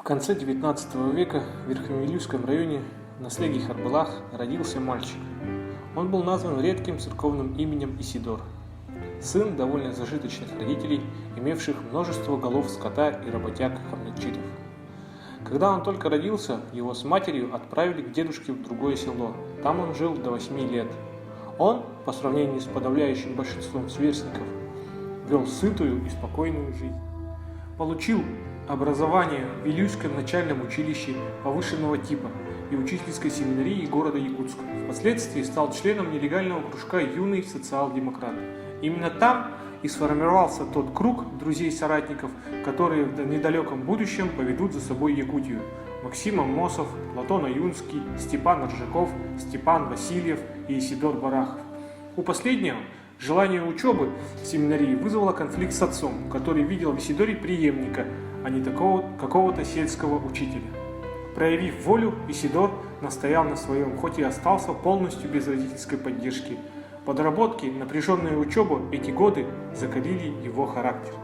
В конце XIX века в Верхневилюйском районе на слеге Харбалах родился мальчик. Он был назван редким церковным именем Исидор, сын довольно зажиточных родителей, имевших множество голов скота и работяг-хамнетчитов. Когда он только родился, его с матерью отправили к дедушке в другое село. Там он жил до 8 лет. Он, по сравнению с подавляющим большинством сверстников, вел сытую и спокойную жизнь. Получил образование в Вилюйском начальном училище повышенного типа и учительской семинарии города Якутска. Впоследствии стал членом нелегального кружка «Юный социал-демократ». Именно там и сформировался тот круг друзей-соратников, которые в недалеком будущем поведут за собой Якутию. Максим Аммосов, Платон Аюнский, Степан Ржаков, Степан Васильев и Исидор Барахов. У последнего желание учебы в семинарии вызвало конфликт с отцом, который видел в Исидоре преемника, а не какого-то сельского учителя. Проявив волю, Исидор настоял на своем, хоть и остался полностью без родительской поддержки. Подработки, напряженная учеба эти годы закалили его характер.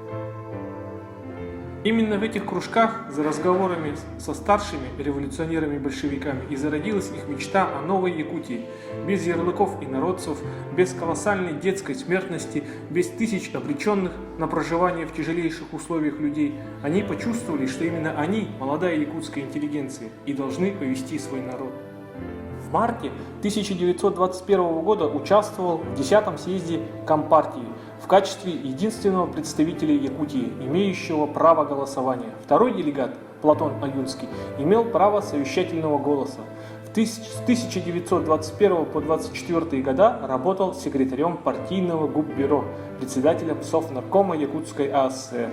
Именно в этих кружках, за разговорами со старшими революционерами-большевиками, и зародилась их мечта о новой Якутии, без ярлыков и народцев, без колоссальной детской смертности, без тысяч обреченных на проживание в тяжелейших условиях людей. Они почувствовали, что именно они, молодая якутская интеллигенция, и должны повести свой народ. В марте 1921 года участвовал в 10-м съезде Компартии в качестве единственного представителя Якутии, имеющего право голосования. Второй делегат, Платон Аюнский, имел право совещательного голоса. С 1921 по 1924 года работал секретарем партийного губбюро, председателем Совнаркома Якутской АССР.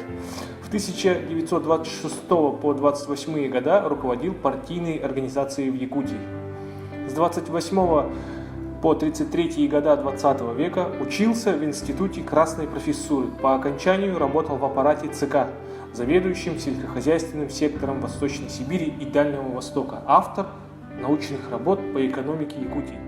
В 1926 по 1928 года руководил партийной организацией в Якутии. С 28 по 33 года 20 века учился в Институте Красной профессуры. По окончанию работал в аппарате ЦК, заведующим сельскохозяйственным сектором Восточной Сибири и Дальнего Востока, автор научных работ по экономике Якутии.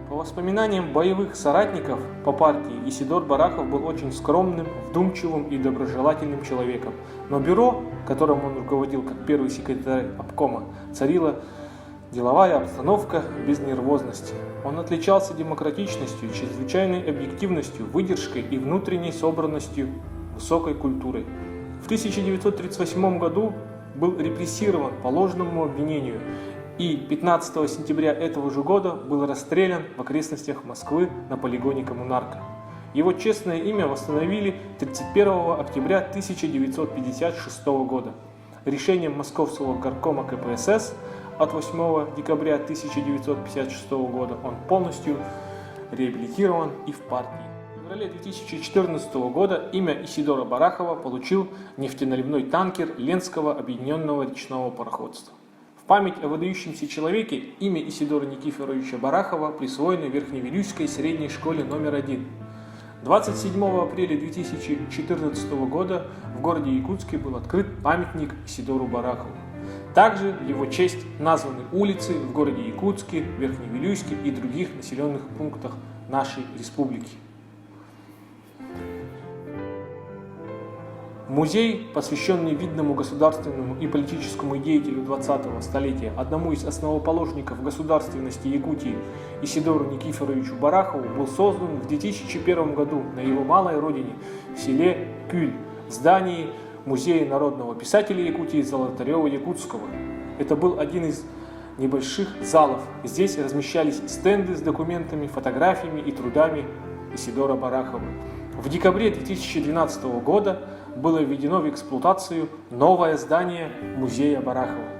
По воспоминаниям боевых соратников по партии, Исидор Барахов был очень скромным, вдумчивым и доброжелательным человеком. Но бюро, которым он руководил как первый секретарь обкома, царила деловая обстановка без нервозности. Он отличался демократичностью, чрезвычайной объективностью, выдержкой и внутренней собранностью, высокой культурой. В 1938 году был репрессирован по ложному обвинению и 15 сентября этого же года был расстрелян в окрестностях Москвы на полигоне Коммунарка. Его честное имя восстановили 31 октября 1956 года. Решением Московского горкома КПСС от 8 декабря 1956 года он полностью реабилитирован и в партии. В феврале 2014 года имя Исидора Барахова получил нефтеналивной танкер Ленского объединенного речного пароходства. В память о выдающемся человеке имя Исидора Никифоровича Барахова присвоено Верхневилюйской средней школе номер 1. 27 апреля 2014 года в городе Якутске был открыт памятник Исидору Барахову. Также в его честь названы улицы в городе Якутске, Верхневилюйске и других населенных пунктах нашей республики. Музей, посвященный видному государственному и политическому деятелю 20-го столетия, одному из основоположников государственности Якутии Исидору Никифоровичу Барахову, был создан в 2001 году на его малой родине, в селе Кюль, в здании Музея народного писателя Якутии Золотарева-Якутского. Это был один из небольших залов. Здесь размещались стенды с документами, фотографиями и трудами Исидора Барахова. В декабре 2012 года было введено в эксплуатацию новое здание Музея Барахова.